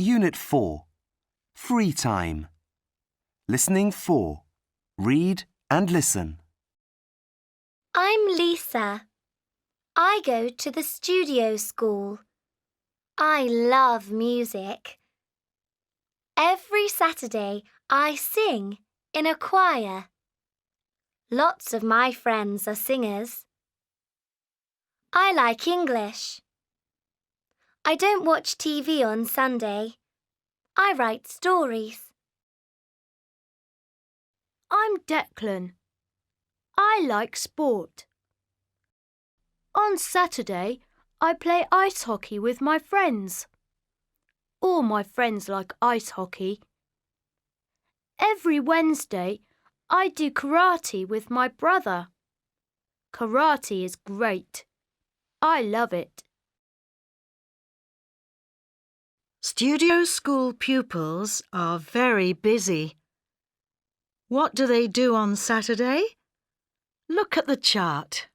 Unit 4. Free time. Listening 4. Read and listen. I'm Lisa. I go to the studio school. I love music. Every Saturday I sing in a choir. Lots of my friends are singers. I like English. I don't watch TV on Sunday. I write stories. I'm Declan. I like sport. On Saturday, I play ice hockey with my friends. All my friends like ice hockey. Every Wednesday, I do karate with my brother. Karate is great. I love it. Studio school pupils are very busy. What do they do on Saturday? Look at the chart.